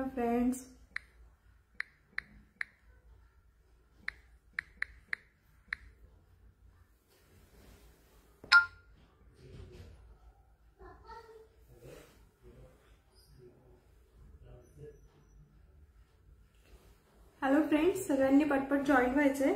Hello friends. Hello friends, सगळ्यांनी पटपट join व्हायचंय.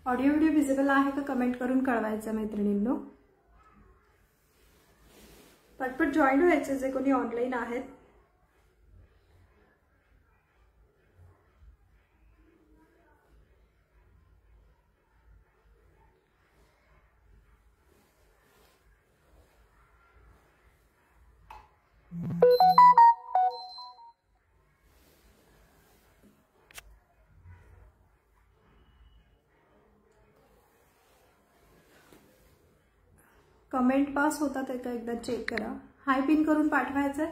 ऑडिओ व्हिडिओ विजिबल आहे का कमेंट करून कळवायचं मैत्रिणींनो. पटपट जॉईन व्हायचे जे कोणी ऑनलाईन आहेत. कमेंट पास होतात का एकदा चेक करा. हाय पिन करून पाठवायचं.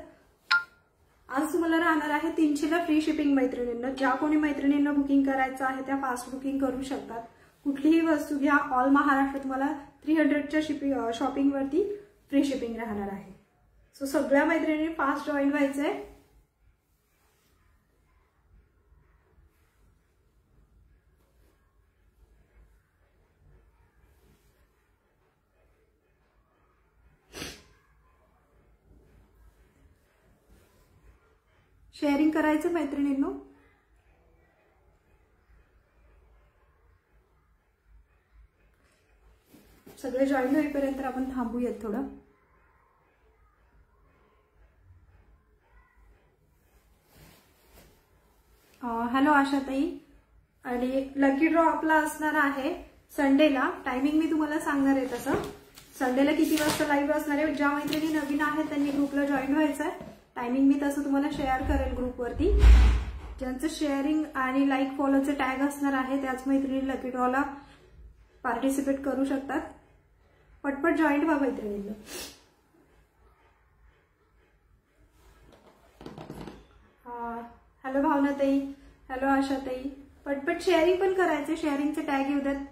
आज तुम्हाला राहणार आहे 300ला फ्री शिपिंग मैत्रिणींना. ज्या कोणी मैत्रिणींना बुकिंग करायचं आहे त्या फास्ट बुकिंग करू शकतात. कुठलीही वस्तू घ्या, ऑल महाराष्ट्र तुम्हाला 300च्या शॉपिंग वरती फ्री शिपिंग राहणार आहे. सो सगळ्या मैत्रिणींनी फास्ट जॉईन व्हायचंय. शेअरिंग करायचं मैत्रिणींनो. सगळे जॉईन होईपर्यंत आपण थांबूयात थोडं. हॅलो आशाताई. आणि लकी ड्रॉ आपला असणार आहे संडेला. टायमिंग मी तुम्हाला सांगणार आहे तसं. संडेला किती वाजता लाईव्ह असणार आहे. ज्या मैत्रिणी नवीन आहेत त्यांनी ग्रुपला जॉईन व्हायचं आहे. टायमिंग मी तसं तुम्हाला शेअर करेल ग्रुपवरती. ज्यांचं शेअरिंग आणि लाईक फॉलोचे टॅग असणार आहे त्याच मैत्रिणी लकी ड्रॉला पार्टिसिपेट करू शकतात. पटपट जॉईन व्हा मैत्रिणींना. हॅलो भावनाताई. हॅलो आशाताई. पटपट शेअरिंग पण करायचे. शेअरिंगचे टॅग येऊ द्यात.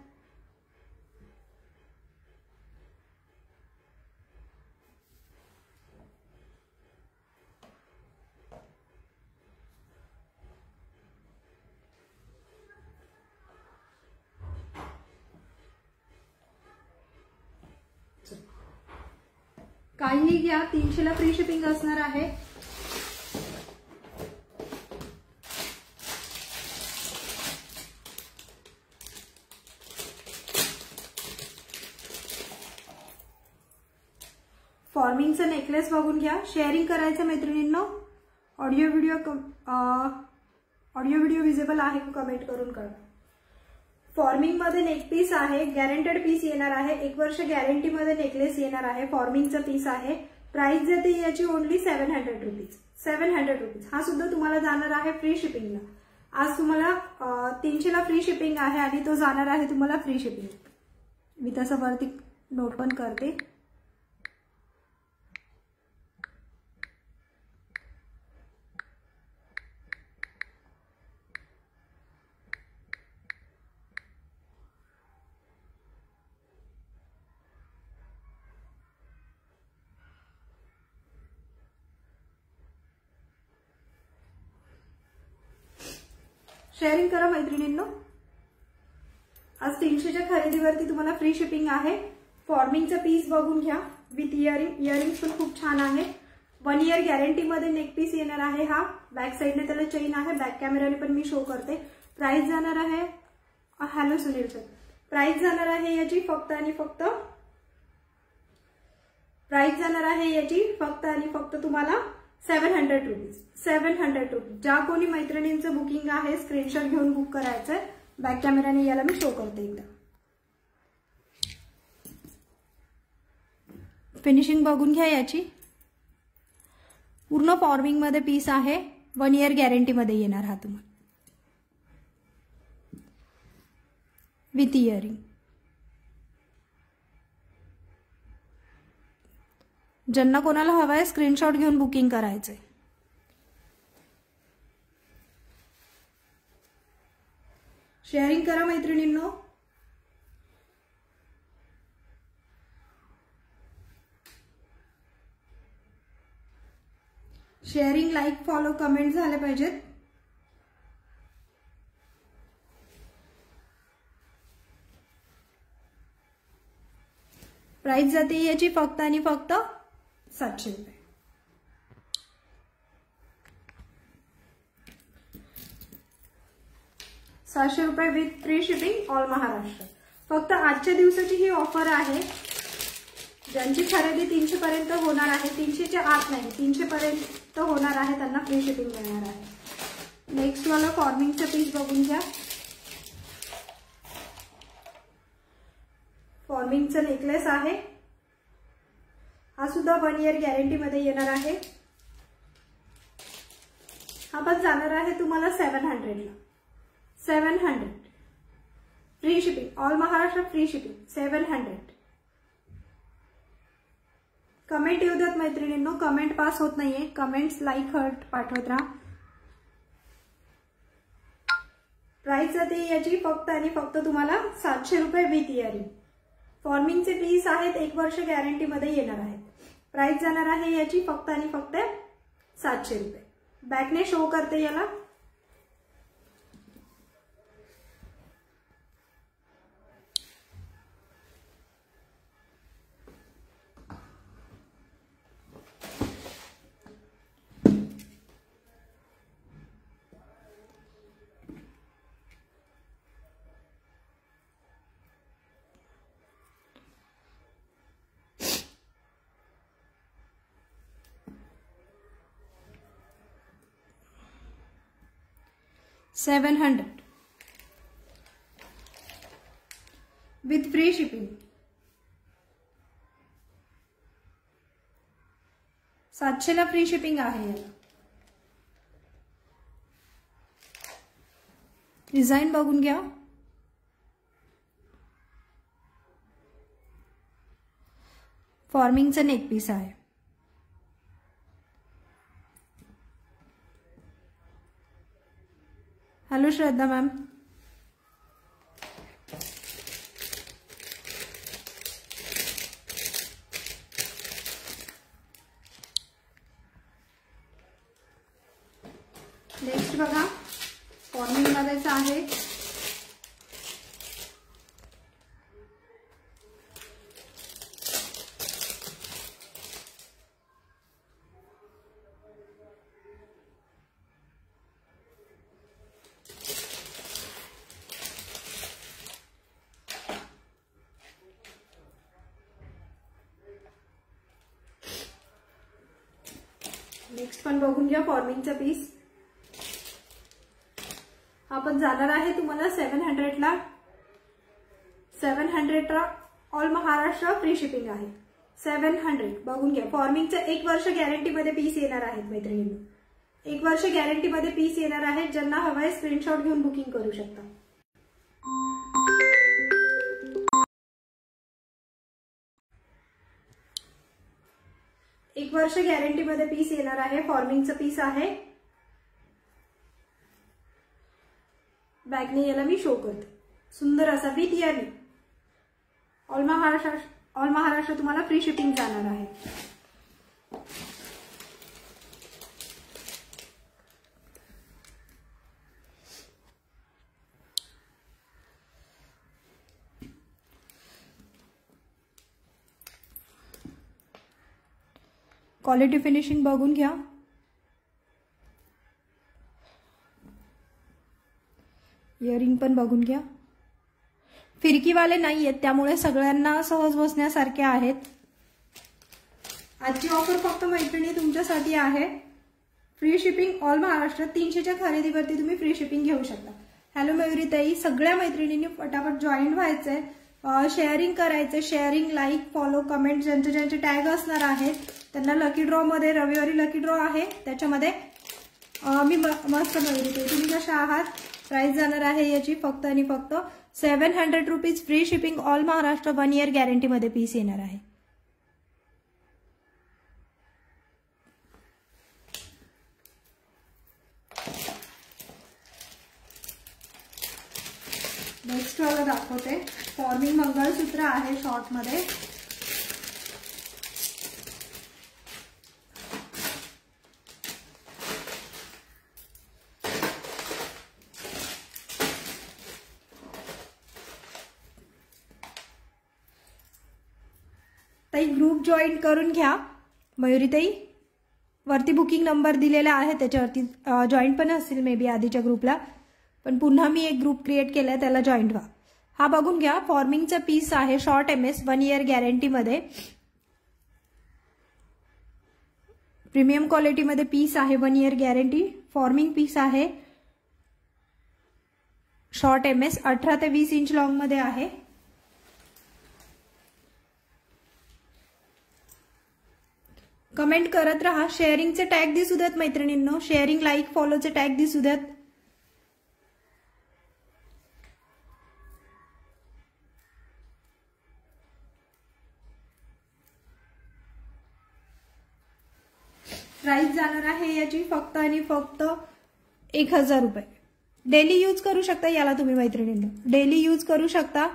काहीही घ्या, 300ला फ्री शिपिंग असणार आहे. फॉर्मिंगचा नेकलेस बघून घ्या. शेअरिंग करायचं मैत्रिणींनो. ऑडिओ व्हिडिओ विजिबल आहे का कमेंट करून कळवा. फॉर्मिंग मध्ये नेक पीस आहे. गॅरंटेड पीस येणार आहे. 1 वर्ष गॅरंटी मध्ये नेकलेस येणार आहे. फॉर्मिंगचा पीस आहे. प्राइस जाते याची ओनली 700 रुपीज. 700 रुपीज. हा सुद्धा तुम्हाला जाणार आहे फ्री शिपिंगला. आज तुम्हाला 300ला फ्री शिपिंग आहे आणि तो जाणार आहे तुम्हाला फ्री शिपिंग. मी तसं वरती नोट पण करते. शेअरिंग करा मैत्रिणींनो. आज 300च्या खरेदीवरती तुम्हाला फ्री शिपिंग आहे. फॉर्मिंगचा पीस बघून घ्या विथ इयरिंग्स पण खूप छान आहे. 1 इयर गॅरंटी मध्ये नेक पीस येणार आहे. हा बॅक साइडने त्याला चेन आहे. बॅक कॅमेराने पण मी शो करते. प्राइस जाणार आहे, हॅलो सुनील सर, प्राइस जाणार आहे याची फक्त आणि फक्त तुम्हाला 700 रुपीज. 700 रुपीज. ज्या कोणी मैत्रिणींचं बुकिंग आहे स्क्रीनशॉट घेऊन बुक करायचंय. बॅक कॅमेराने याला मी शो करते एकदा. फिनिशिंग बघून घ्या याची. पूर्ण फॉर्मिंग मध्ये पीस आहे. 1 इयर गॅरंटी मध्ये येणार हा तुम्हाला विथ इयरिंग. ज्यांना कोणाला हवाय स्क्रीनशॉट घेऊन बुकिंग करायचंय. शेअरिंग करा मैत्रिणींनो. शेअरिंग, लाईक, फॉलो, कमेंट झाले पाहिजेत. प्राइस जाते याची फक्त आणि फक्त 700 रुपये. ₹700 with free shipping all Maharashtra. फक्त आजच्या दिवसाची ही ऑफर आहे. ज्यांची खरेदी 300 पर्यंत होणार आहे, 300च्या आत नाही, 300 पर्यंत होणार आहे, त्यांना फ्री शिपिंग मिळणार आहे. नेक्स्ट वाला फॉर्मिंगचा पीस बघून घ्या. फॉर्मिंगचा नेकलेस आहे. हा सुद्धा 1 इयर गॅरंटी मध्ये येणार आहे. हा पण जाणार आहे तुम्हाला 700 ला. 700 free shipping all Maharashtra. Free shipping 700. Comment येऊ द्यात मैत्रिणींनो. कमेंट पास होत नाहीये. कमेंट्स लाईक हर्ट पाठवत राहा. प्राइस जाते याची फक्त आणि फक्त तुम्हाला 700 रुपये विथ इयरिंग. फॉर्मिंगचे पीस आहेत. 1 वर्ष गॅरंटी मध्ये येणार आहेत. प्राइस जाणार आहे याची फक्त आणि फक्त 700 रुपये. बॅकने शो करते याला. $700 विथ फ्री शिपिंग. 700 ला फ्री शिपिंग आहे याला. डिझाईन बघून घ्या. फॉर्मिंगचा नेक पीस आहे. Hello Shraddha ma'am. नेक्स्ट बघा फॉर्मिंग मध्येच आहे. नेक्स्ट पण बघून घ्या फॉर्मिंगचा पीस. आपण जाणार आहे तुम्हाला 700 ला. 700 ला ऑल महाराष्ट्र फ्री शिपिंग आहे. 700 बघून घ्या. फॉर्मिंगचा 1 वर्ष गॅरंटी मध्ये पीस येणार आहेत मैत्रिणींनो. 1 वर्ष गॅरंटी मध्ये पीस येणार आहेत. ज्यांना हवाय स्क्रीनशॉट घेऊन बुकिंग करू शकता. एक वर्ष गॅरंटी मध्ये पीस येणार आहे. फॉर्मिंगचा पीस आहे. बॅगने याला मी शो करते. सुंदर असा विथ इयरिंग. ऑल महाराष्ट्र तुम्हाला फ्री शिपिंग जाणार आहे. क्वालिटी फिनिशिंग बघून घ्या. इयरिंग पण बघून घ्या. फिरकीवाले नाही आहेत त्यामुळे सगळ्यांना सहज बसण्यासारखे आहेत. आजची ऑफर फक्त मैत्रिणी तुमच्यासाठी आहे. Free shipping all Maharashtra. 300च्या खरेदीवरती तुम्ही फ्री शिपिंग घेऊ शकता. हॅलो मयुरीताई, सगळ्या मैत्रिणींनी फटाफट जॉईन व्हायचंय, शेअरिंग करायचंय. शेअरिंग, लाईक, फॉलो, कमेंट ज्यांचे ज्यांचे टॅग असणार आहेत त्यांना लकी ड्रॉ मध्ये, रविवारी लकी ड्रॉ आहे त्याच्यामध्ये मी मस्त मयुरीताई तुम्ही कशा आहात. प्राइस जाणार आहे याची फक्त आणि फक्त 700 rupees. Free shipping all Maharashtra. 1 year guarantee मध्ये पीस येणार आहे. नेक्स्ट वाला दाखवते. फॉर्मिंग मंगळसूत्र आहे शॉर्ट मध्ये. ताई ग्रुप जॉईन करून घ्या. मयुरीताई वरती बुकिंग नंबर दिलेला आहे त्याच्यावरती जॉईन पण असतील मे बी आधीच्या ग्रुपला, पण पुन्हा मी एक ग्रुप क्रिएट केलाय त्याला जॉईन व्हा. हा बघून घ्या. फॉर्मिंगचा पीस आहे शॉर्ट MS 1 इयर गॅरंटी मध्ये. प्रीमियम क्वालिटी मध्ये पीस आहे. 1 इयर गॅरंटी. फॉर्मिंग पीस आहे. शॉर्ट MS 18 ते 20 इंच लॉंग मध्ये आहे. कमेंट करत राहा. शेअरिंगचे टॅग दिसू द्यात मैत्रिणींनो. शेअरिंग, लाईक, फॉलोचे टॅग दिसू द्यात. प्राइस जाणार आहे याची फक्त आणि फक्त 1000 रुपये. डेली यूज करू शकता याला तुम्ही मैत्रिणींनो. डेली यूज करू शकता.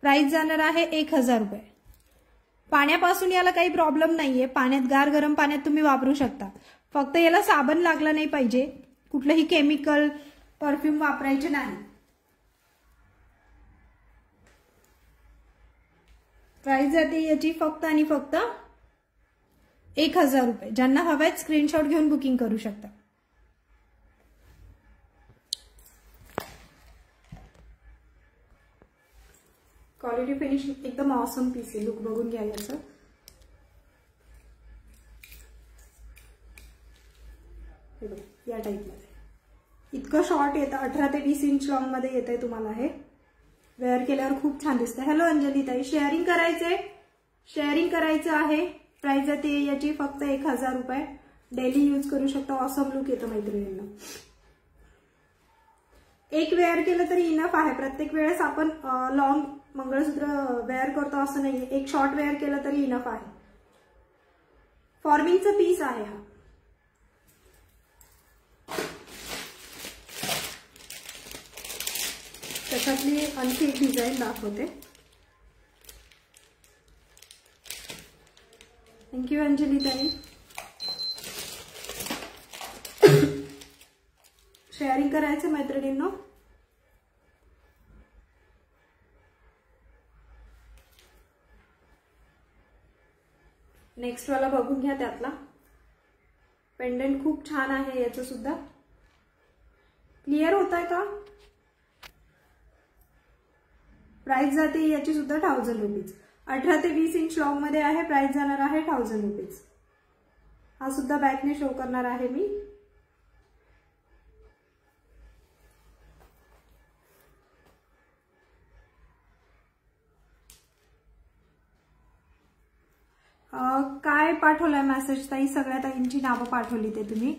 प्राइस जाणार आहे 1000 रुपये. पाण्यापासून याला काही प्रॉब्लेम नाहीये. पाण्यात, गार गरम पाण्यात तुम्ही वापरू शकता. फक्त याला साबण लागला नाही पाहिजे. कुठलंही केमिकल, परफ्यूम वापरायचे नाही. प्राइस जाते याची फक्त आणि फक्त 1000 रुपये. ज्यांना हवेत स्क्रीनशॉट घेऊन बुकिंग करू शकता. क्वालिटी फिनिशिंग एकदम ऑसम पीस आहे. लुक बघून घ्या याचं. या टाइप मध्ये इतकं शॉर्ट येतं. 18 ते 20 इंच लॉंग मध्ये येतंय तुम्हाला. हे वेअर केल्यावर खूप छान दिसतं. हॅलो अंजली ताई, शेअरिंग करायचंय, शेअरिंग करायचं आहे. प्राइस आहे याची फक्त 1000 रुपये. डेली यूज करू शकता. ऑसम लुक येतो मैत्रिणींना. एक वेअर केलं तरी इनफ आहे. प्रत्येक वेळेस आपण लॉंग मंगळसूत्र वेअर करतो असं नाहीये. एक शॉर्ट वेअर केलं तरी इनफ आहे. फॉर्मिंगचा पीस आहे हा. त्याच्यातली आणखी एक डिझाईन दाखवते. थँक्यू अंजली ताई. शेअरिंग करायचं मैत्रिणींनो. नेक्स्ट वाला बघून घ्या. त्यातला पेंडंट खूप छान आहे. याचं सुद्धा क्लिअर होत आहे का. प्राइस जाते याची सुद्धा 1000 रुपीज. 18 ते 20 इंच लॉंग मध्ये आहे. प्राइस जाणार आहे 1000 रुपीज. हा सुद्धा बॅकने शो करणार आहे मी. काय पाठवलंय मेसेज ताई. सगळ्या ताईंची नावं पाठवली ते तुम्ही.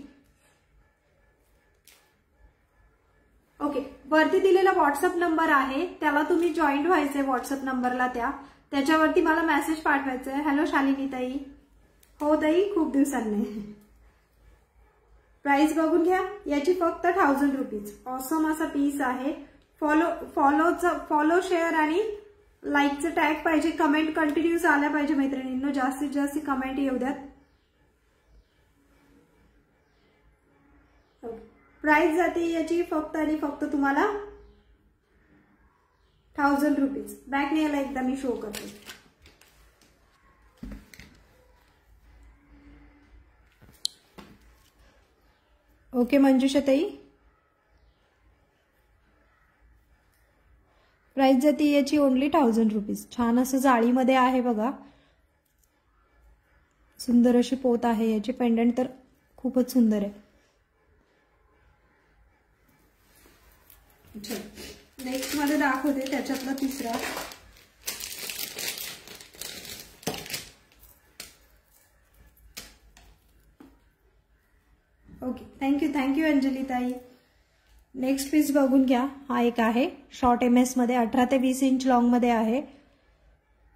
ओके, वरती दिलेला व्हॉट्सअप नंबर आहे त्याला तुम्ही जॉईन व्हायचंय. व्हॉट्सअप नंबरला त्याच्यावरती मला मेसेज पाठवायचा आहे. हॅलो शालिनी ताई. हो ताई, खूप दिवसांनी. प्राइस बघून घ्या. याची फक्त 1000 रुपीज. ऑसम असा पीस आहे. फॉलो, शेअर आणि लाईकचं टॅग पाहिजे. कमेंट कंटिन्यूस आल्या पाहिजे मैत्रिणींनो. जास्तीत जास्त कमेंट येऊ द्यात. प्राइस जाते याची फक्त आणि फक्त तुम्हाला 1000 रुपीज. बॅकने याला एकदा मी शो करते. ओके मंजुषा ताई, प्राइस जाती याची ओनली 1000 रुपीज। छान असं जाळीमध्ये आहे बघा, सुंदर अशी पोत आहे याची। पेंडंट तर खूपच सुंदर आहे। नेक्स्ट मध्ये दाखवते त्याच्यातला तिसरा। ओके, थँक्यू अंजली ताई। नेक्स्ट पीस बघून घ्या। हा एक आहे शॉर्ट MS मध्ये, 18 ते 20 इंच लॉंग मध्ये आहे।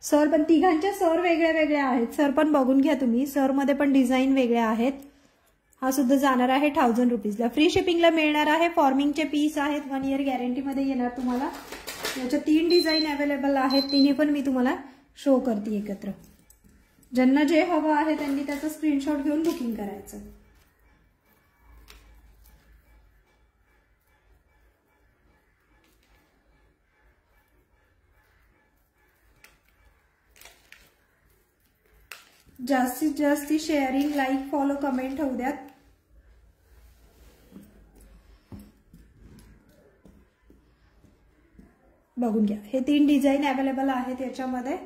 सर पण तिघांच्या सर वेगळ्या वेगळ्या आहेत। सर पण बघून घ्या तुम्ही, सर मध्ये पण डिझाईन वेगळ्या आहेत। हा सुद्धा जाणार आहे 1000 रुपीजला। फ्री शिपिंगला मिळणार आहे। फॉर्मिंगचे पीस आहेत, 1 इयर गॅरंटी मध्ये येणार तुम्हाला। याच्या 3 डिझाईन अवेलेबल आहेत, तिन्ही पण मी तुम्हाला शो करते एकत्र। ज्यांना जे हवं आहे त्यांनी त्याचा स्क्रीनशॉट घेऊन बुकिंग करायचं। जास्तीत जास्त शेअरिंग, लाईक, फॉलो, कमेंट होऊ द्यात। बघून घ्या, हे 3 डिझाईन अवेलेबल आहेत याच्यामध्ये।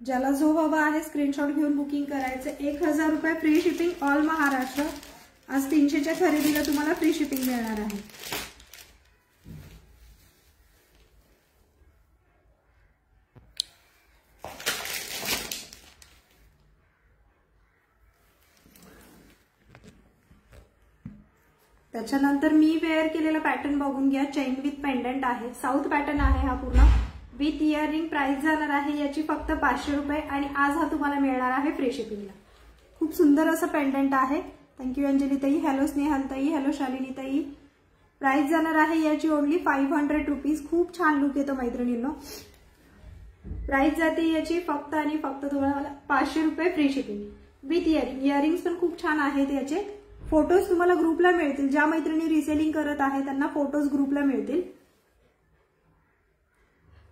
ज्याला जो हवा आहे स्क्रीनशॉट घेऊन बुकिंग करायचं। 1000 रुपये फ्री शिपिंग ऑल महाराष्ट्र। आज 300च्या खरेदीला तुम्हाला फ्री शिपिंग मिळणार आहे। त्याच्यानंतर मी वेअर केलेला पॅटर्न बघून घ्या। चेन विथ पेंडंट आहे, साऊथ पॅटर्न आहे हा पूर्ण, विथ इयरिंग। प्राइस जाणार आहे याची फक्त 500 रुपये आणि आज हा तुम्हाला मिळणार आहे फ्री शिपिंगला। खूप सुंदर असं पेंडंट आहे। थँक्यू अंजली ताई, हॅलो स्नेहल ताई, हॅलो शालिनी ताई। प्राइस जाणार आहे याची ओनली 500 रुपीज। खूप छान लुक येतो मैत्रिणींनो। प्राइस जाते याची फक्त आणि फक्त तुम्हाला 500 रुपये free shipping with earring. Earrings पण खूप छान आहेत याचे। फोटोज तुम्हाला ग्रुपला मिळतील। ज्या मैत्रिणी रिसेलिंग करत आहे त्यांना फोटोज ग्रुपला मिळतील।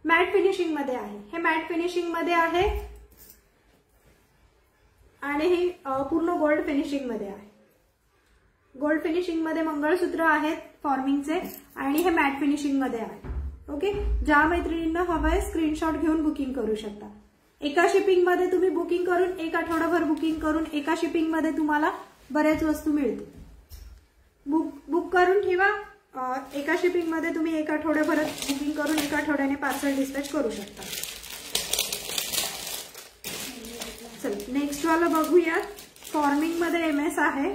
मॅट फिनिशिंग मध्ये आहे, हे मॅट फिनिशिंग मध्ये आहे आणि हे पूर्ण गोल्ड फिनिशिंग मध्ये आहे। गोल्ड फिनिशिंग मध्ये मंगळसूत्र आहेत फॉर्मिंगचे आणि हे मॅट फिनिशिंग मध्ये आहे। ओके, ज्या मैत्रिणींना हवंय स्क्रीनशॉट घेऊन बुकिंग करू शकता। एका शिपिंग मध्ये तुम्ही बुकिंग करून, एक आठवडाभर बुकिंग करून, एका शिपिंग मध्ये तुम्हाला बऱ्याच वस्तू मिळतील। बुक करून ठेवा। एका शिपिंग मध्ये तुम्ही एक आठवड्याभरात बुकिंग करून एक आठवड्याने पार्सल डिस्पॅच करू शकता। चल नेक्स्ट वाला बघूया। फॉर्मिंग मध्ये MS आहे।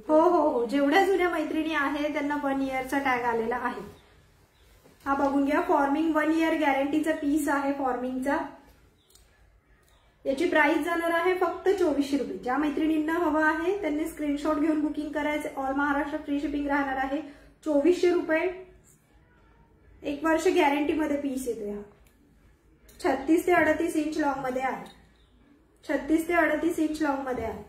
हो, जेवढ्या जुन्या मैत्रिणी आहे त्यांना 1 इयरचा टॅग आलेला आहे। हा बघून घ्या, फॉर्मिंग 1 इयर गॅरंटीचा पीस आहे फॉर्मिंगचा। याची प्राइस जाणार आहे फक्त 2400 रुपये। ज्या मैत्रिणींना हवा आहे त्यांनी स्क्रीनशॉट घेऊन बुकिंग करायचे। ऑल महाराष्ट्र फ्री शिपिंग राहणार आहे 2400 रुपये। 1 वर्ष गॅरंटी मध्ये पीस येतो। हा 36 ते 38 इंच लॉंग मध्ये आहे। 36 ते 38 इंच लॉंग मध्ये आहे।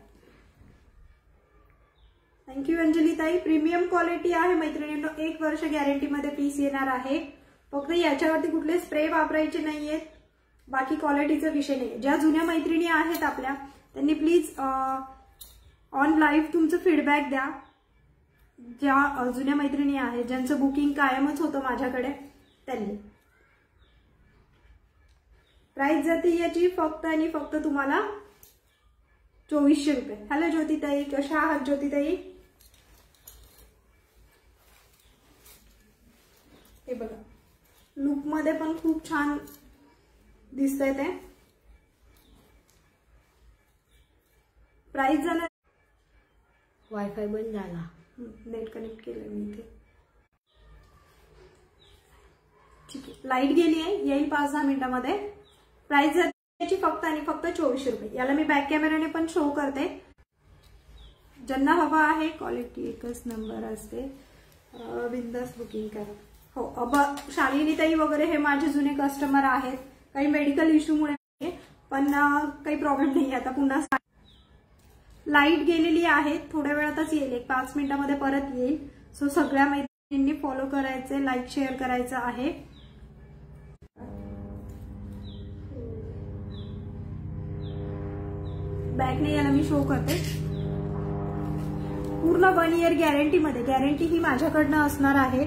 थँक्यू अंजली ताई। प्रीमियम क्वालिटी आहे मैत्रिणींनो। 1 वर्ष गॅरंटी मध्ये पीस येणार आहे। फक्त याच्यावरती कुठले स्प्रे वापरायचे नाहीयेत, बाकी क्वालिटीचा विषय नाही। ज्या जुन्या मैत्रिणी आहेत आपल्या त्यांनी प्लीज ऑन लाईव्ह तुमचं फीडबॅक द्या। ज्या जुन्या मैत्रिणी आहेत ज्यांचं बुकिंग कायमच होतं माझ्याकडे त्यांनी। प्राइस जाते याची फक्त आणि फक्त तुम्हाला 2400 रुपये। हॅलो ज्योतिताई, कशा आहात ज्योतिताई? हे बघा, लुक मध्ये पण खूप छान दिसतंय ते। प्राइस जाणार, वायफाय बंद झाला, नेट कनेक्ट केलं मी इथे। ठीक आहे, लाईट गेली आहे, येईल 5-10 मिनिटांमध्ये। प्राइस याची फक्त आणि फक्त 2400 रुपये। याला मी बॅक कॅमेराने पण शो करते। ज्यांना हवा आहे क्वालिटी एकच नंबर असते, बिंदास बुकिंग करा। हो, शालिनी ताई वगैरे हे माझे जुने कस्टमर आहेत। काही मेडिकल इश्यूमुळे पण काही प्रॉब्लेम नाही। आता पुन्हा लाईट गेलेली आहे, थोड्या वेळातच येईल, 1-5 मिनिटांमध्ये परत येईल। सो सगळ्या मैत्रिणींनी फॉलो करायचे, लाईक शेअर करायचं आहे। बॅक नाही याला मी शो करते. पूर्ण 1 इयर गॅरंटी मध्ये, गॅरंटी ही माझ्याकडनं असणार आहे.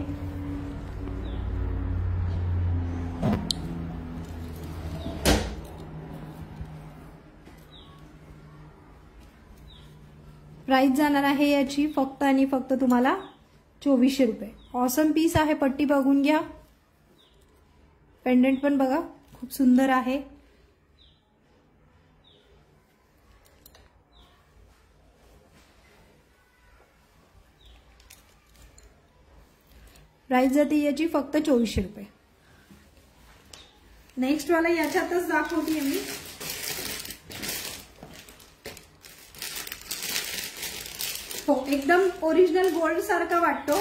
प्राइस जाणार आहे याची फक्त आणि फक्त तुम्हाला 2400 रुपये. ऑसम पीस आहे. पट्टी बघून घ्या. पेंडंट पण बघा खूप सुंदर आहे. प्राइस जाते याची फक्त 2400 रुपये. नेक्स्ट वाला याच्यातच दाखवते मी. हो, एकदम ओरिजिनल गोल्ड सारखा वाटतो.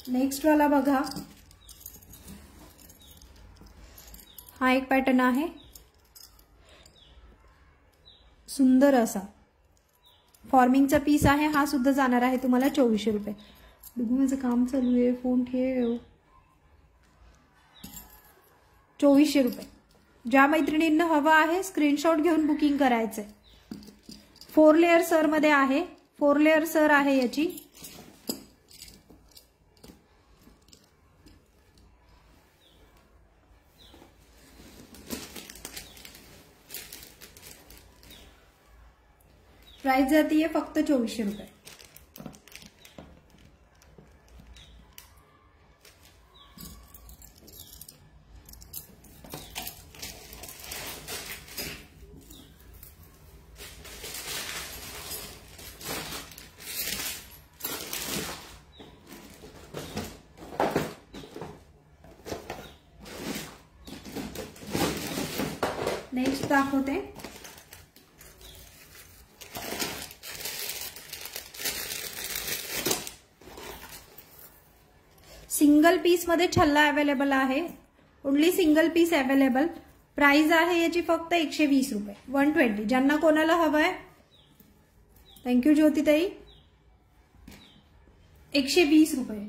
नेक्स्ट वाला बघा. हा एक पॅटर्न आहे सुंदर असा. फॉर्मिंगचा पीस आहे. हा सुद्धा जाणार आहे तुम्हाला 2400 रुपये. बघू माझं काम चालू आहे. फोन ठेव. 2400 रुपये. ज्या मैत्रिणींना हवं आहे स्क्रीनशॉट घेऊन बुकिंग करायचंय. 4 लेअर सर मध्ये आहे. 4 लेअर सर आहे याची. प्राइस जाती है फक्त 2400 रुपये. नेक्स्ट दाखवते. सिंगल पीस मध्ये छल्ला अवेलेबल आहे. Only single piece available. Price आहे याची फक्त 120 रुपये. 120. ज्यांना कोणाला हवंय. थँक्यू ज्योतिताई. 120 रुपये.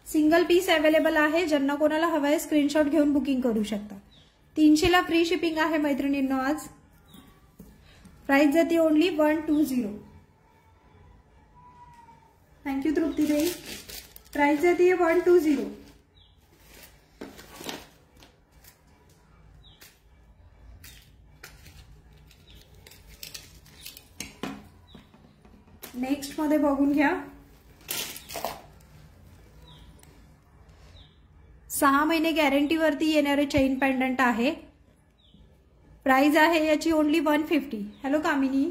सिंगल पीस अवेलेबल आहे. ज्यांना कोणाला हवंय स्क्रीनशॉट घेऊन बुकिंग करू शकता. 300 ला फ्री शिपिंग आहे मैत्रिणींनो आज. प्राइस जाते ओनली 120. थँक्यू तृप्तीताई. प्राइस जाती है 120. नेक्स्ट मध्ये बघून घ्या. 6 महिने गॅरंटीवरती येणारे चेन पेंडंट आहे. प्राइस आहे याची ओनली 150. हॅलो कामिनी.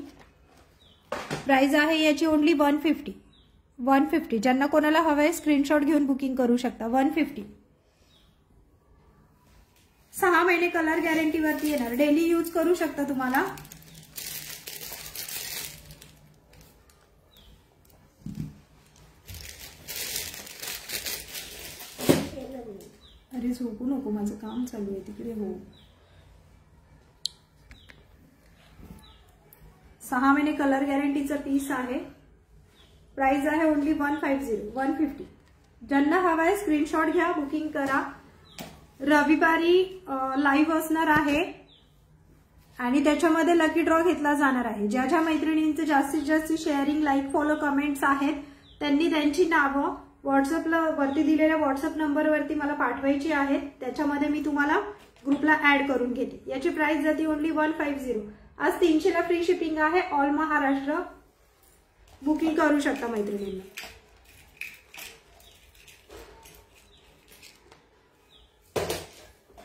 प्राइस आहे याची ओनली 150. 150. ज्यांना कोणाला हवंय स्क्रीनशॉट घेऊन बुकिंग करू शकता. 150. 6 महिने कलर गॅरंटीवरती येणार. डेली यूज करू शकता तुम्हाला. अरे झोपू नको, माझं काम चालू आहे तिकडे. हो, 6 महिने कलर गॅरंटीचा पीस आहे. प्राइस आहे ओनली 150. 150. ज्यांना हवाय स्क्रीनशॉट घ्या, बुकिंग करा. रविवारी लाईव्ह असणार आहे आणि त्याच्यामध्ये लकी ड्रॉ घेतला जाणार आहे. ज्या ज्या मैत्रिणींचे जास्तीत जास्त शेअरिंग, लाईक, फॉलो, कमेंट्स आहेत त्यांनी त्यांची नावं व्हॉट्सअपला वरती दिलेल्या व्हॉट्सअप नंबरवरती मला पाठवायची आहेत. त्याच्यामध्ये मी तुम्हाला ग्रुपला ऍड करून घेते. याची प्राइस जाते ओनली 150. आज 300 ला फ्री शिपिंग आहे. ऑल महाराष्ट्र बुकिंग करू शकता मैत्रिणींना.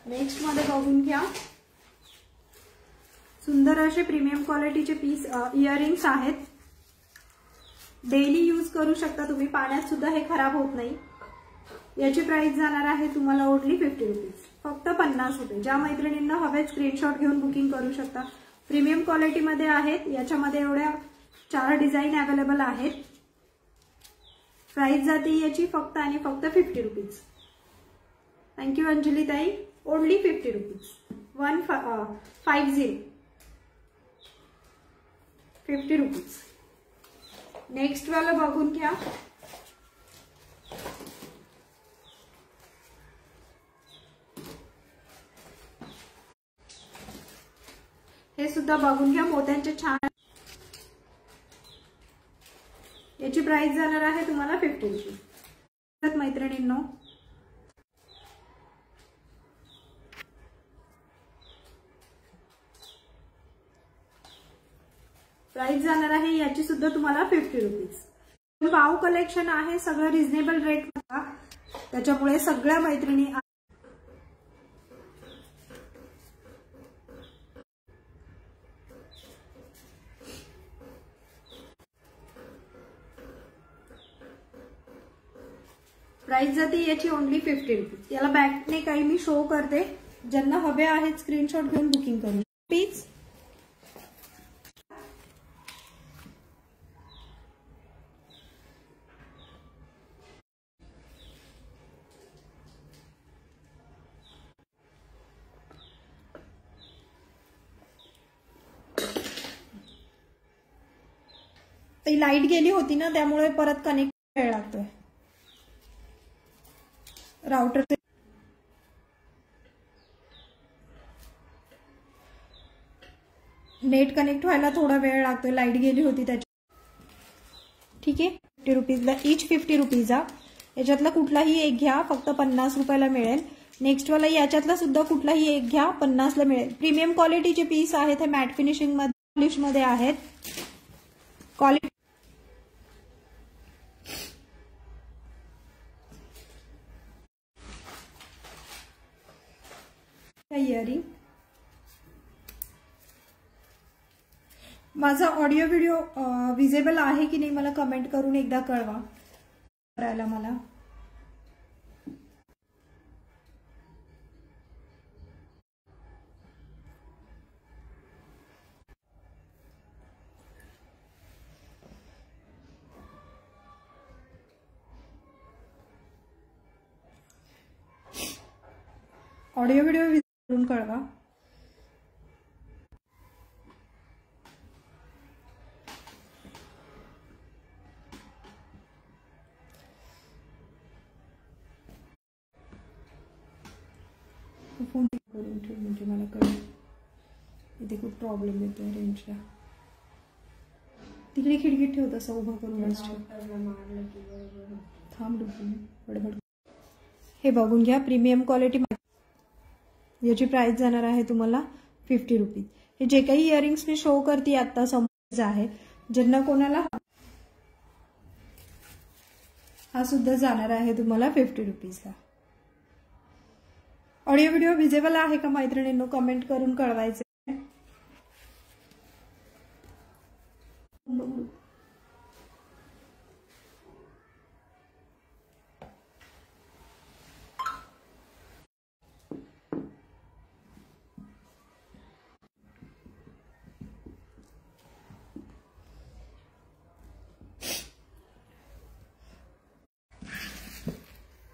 नेक्स्ट मध्ये बघून घ्या. सुंदर असे प्रीमियम क्वालिटीचे पीस इयरिंग्स आहेत. डेली यूज करू शकता तुम्ही. पाण्यात सुद्धा हे खराब होत नाही. याची प्राइस जाणार आहे तुम्हाला ओनली 50 रुपीज. फक्त 50 रुपये. ज्या मैत्रिणींना हवे स्क्रीनशॉट घेऊन बुकिंग करू शकता. प्रीमियम क्वालिटी मध्ये आहेत. याच्यामध्ये एवढ्या 4 डिझाईन अवेलेबल आहेत. प्राइस जाते याची फक्त आणि फक्त 50 रुपीज. थँक्यू अंजली ताई. Only 50 rupees. 150. 50 रुपीज. नेक्स्ट वाला बघून घ्या. हे सुद्धा बघून घ्या, मोत्यांचे छान. याची प्राइस जाणार आहे तुम्हाला 50 रुपीज. मैत्रिणींनो, प्राइस जाणार आहे याची सुद्धा तुम्हाला 50 रुपीज. वाव कलेक्शन आहे, सगळं रिझनेबल रेट मध्ये, त्याच्यामुळे सगळ्या मैत्रिणी. प्राइस जाते याची ओनली 50 रुपीज. याला बॅकने काही मी शो करते, ज्यांना हवे आहेत स्क्रीनशॉट घेऊन बुकिंग करू. प्लीज ती लाईट गेली होती ना, त्यामुळे परत कनेक्ट वेळ लागतोय. राउटर नेट कनेक्ट व्हायला थोडा वेळ लागतोय, लाईट गेली होती त्याची. ठीक आहे, 50 रुपीजला ईच 50 रुपीज. याच्यातला कुठलाही एक घ्या, फक्त 50 रुपयाला मिळेल. नेक्स्ट वाला याच्यातला सुद्धा कुठलाही एक घ्या, 50ला मिळेल. प्रीमियम क्वालिटीचे पीस आहेत हे, मॅट फिनिशिंग मध्ये आहेत. Quality earring. माझा ऑडिओ व्हिडिओ विजेबल आहे की नाही मला कमेंट करून एकदा कळवा करायला मला. ऑडिओ व्हिडिओ करून कळवा. फोन करून ठेव म्हणजे मला कळेल. इथे खूप प्रॉब्लेम येतोय रेंजला. तिकडे खिडकीत ठेव, तसं उभं करूनच ठेव. थांब बडबड. हे बघून घ्या, प्रीमियम क्वालिटी. याची प्राइस जाणार आहे तुम्हाला 50 रुपीज. हे जे काही इयरिंग्स मी शो करते आता समज आहे, ज्यांना कोणाला हा सुद्धा जाणार आहे तुम्हाला 50 रुपीजला. ऑडिओ व्हिडिओ विजेबल आहे का मैत्रिणींनो कमेंट करून कळवायचे.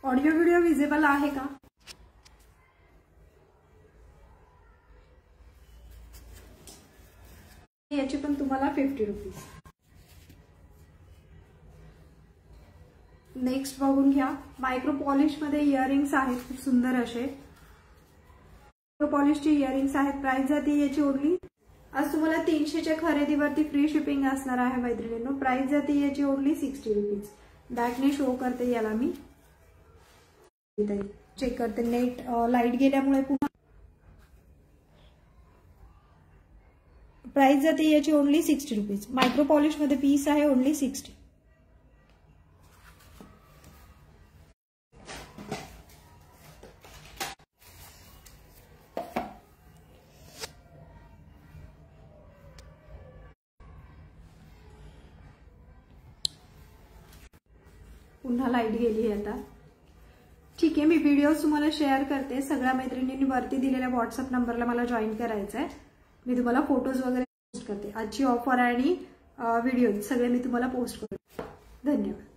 ऑडिओ व्हिडिओ विजेबल आहे का? याची पण तुम्हाला 50 रुपीज. नेक्स्ट बघून घ्या, मायक्रो पॉलिश मध्ये इयरिंग्स आहेत खूप सुंदर असे. मायक्रो पॉलिशचे इयरिंग्स आहेत. प्राइस जाते याची ओनली, आज तुम्हाला 300च्या खरेदीवरती फ्री शिपिंग असणार आहे मैत्रिणींनो. प्राइस जाते याची ओनली 60 रुपीज. बॅकने शो करते याला मी, चेक करते. नेट लाईट गेल्यामुळे पुन्हा प्राइस जाते याची ओनली 60 रुपीज. मायक्रो पॉलिश मध्ये पीस आहे ओनली 60. पुन्हा लाईट गेली आहे आता. ठीक आहे, मी व्हिडिओज तुम्हाला शेअर करते. सगळ्या मैत्रिणींनी वरती दिलेल्या व्हॉट्सअप नंबरला मला जॉईन करायचं आहे. मी तुम्हाला फोटोज वगैरे पोस्ट करते. आजची ऑफर आणि व्हिडिओ सगळे मी तुम्हाला पोस्ट करते. धन्यवाद.